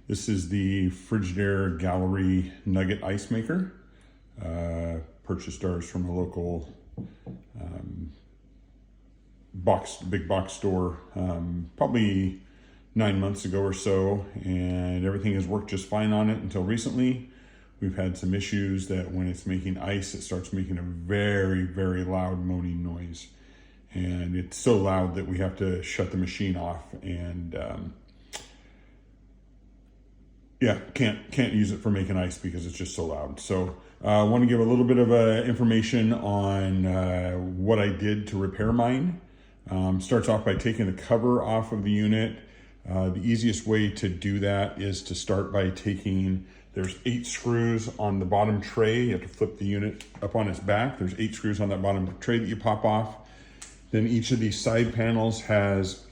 This is the Frigidaire Gallery Nugget ice maker. Purchased ours from a local big box store probably 9 months ago or so, and everything has worked just fine on it until recently. We've had some issues that when it's making ice, it starts making a very, very loud moaning noise. And it's so loud that we have to shut the machine off and yeah, can't use it for making ice because it's just so loud. So I want to give a little bit of information on what I did to repair mine. Starts off by taking the cover off of the unit. The easiest way to do that is to start by taking, there's 8 screws on the bottom tray. You have to flip the unit up on its back. There's 8 screws on that bottom tray that you pop off. Then each of these side panels has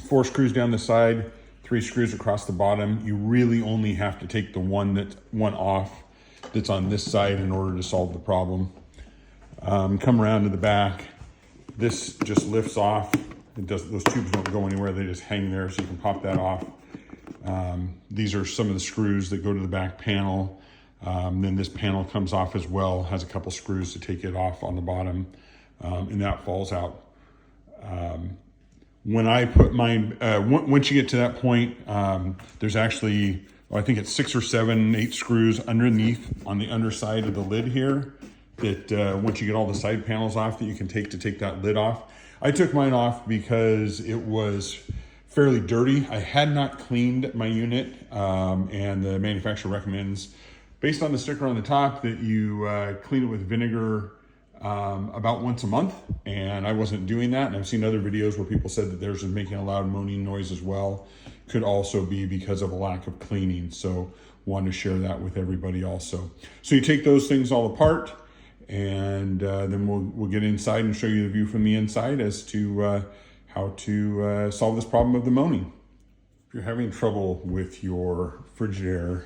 4 screws down the side, 3 screws across the bottom. You really only have to take the one off that's on this side in order to solve the problem. Come around to the back. This just lifts off. Those tubes don't go anywhere. They just hang there, so you can pop that off. These are some of the screws that go to the back panel. Then this panel comes off as well, has a couple screws to take it off on the bottom, and that falls out. When I put mine, once you get to that point, there's actually, I think it's 6 or 7, 8 screws underneath on the underside of the lid here that once you get all the side panels off that you can take to take that lid off. I took mine off because it was fairly dirty. I had not cleaned my unit, and the manufacturer recommends, based on the sticker on the top, that you clean it with vinegar about once a month, and I wasn't doing that. And I've seen other videos where people said that theirs is making a loud moaning noise as well. Could also be because of a lack of cleaning. So wanted to share that with everybody also. So you take those things all apart, and then we'll get inside and show you the view from the inside as to how to solve this problem of the moaning. If you're having trouble with your Frigidaire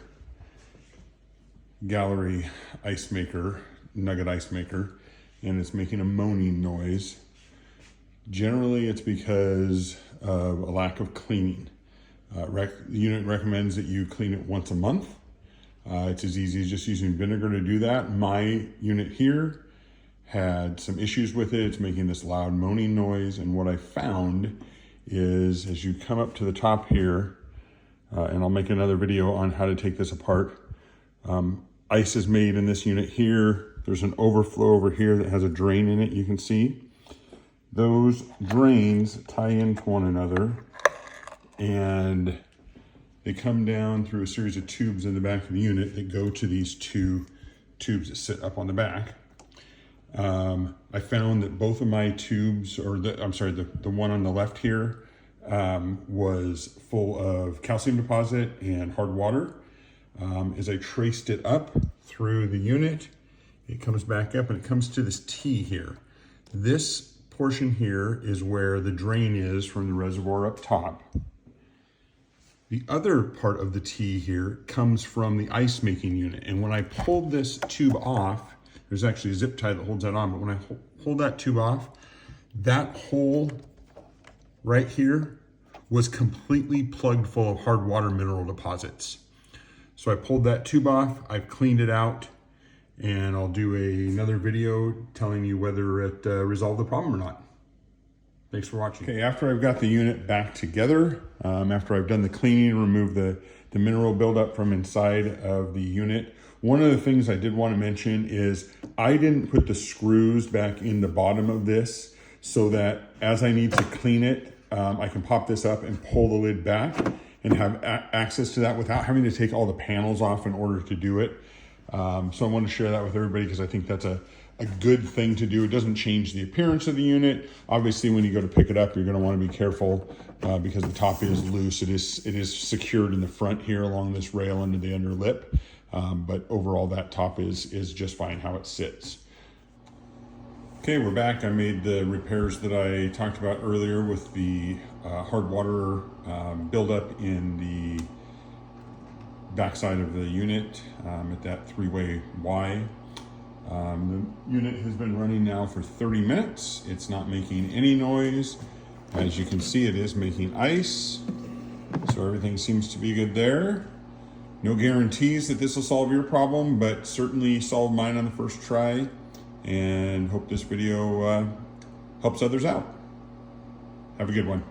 Gallery ice maker, nugget ice maker, and it's making a moaning noise, generally it's because of a lack of cleaning. The unit recommends that you clean it once a month. It's as easy as just using vinegar to do that. My unit here had some issues with it. It's making this loud moaning noise, and what I found is as you come up to the top here, and I'll make another video on how to take this apart. Ice is made in this unit here. There's an overflow over here that has a drain in it, you can see. Those drains tie into one another, and they come down through a series of tubes in the back of the unit that go to these 2 tubes that sit up on the back. I found that both of my tubes, or the one on the left here, was full of calcium deposit and hard water. As I traced it up through the unit, it comes back up and it comes to this T here. This portion here is where the drain is from the reservoir up top. The other part of the T here comes from the ice making unit. And when I pulled this tube off, there's actually a zip tie that holds that on, but when I pulled that tube off, that hole right here was completely plugged full of hard water mineral deposits. So I pulled that tube off, I've cleaned it out, and I'll do another video telling you whether it resolved the problem or not. Thanks for watching. Okay, after I've got the unit back together, after I've done the cleaning and removed the mineral buildup from inside of the unit, one of the things I did want to mention is I didn't put the screws back in the bottom of this so that as I need to clean it, I can pop this up and pull the lid back and have access to that without having to take all the panels off in order to do it. So I want to share that with everybody because I think that's a good thing to do. It doesn't change the appearance of the unit. Obviously, when you go to pick it up, you're going to want to be careful because the top is loose. It is secured in the front here along this rail under the under lip. But overall, that top is just fine how it sits. Okay, we're back. I made the repairs that I talked about earlier with the hard water buildup in the backside of the unit at that 3-way Y. The unit has been running now for 30 minutes. It's not making any noise. As you can see, it is making ice. So everything seems to be good there. No guarantees that this will solve your problem, but certainly solved mine on the first try, and hope this video helps others out. Have a good one.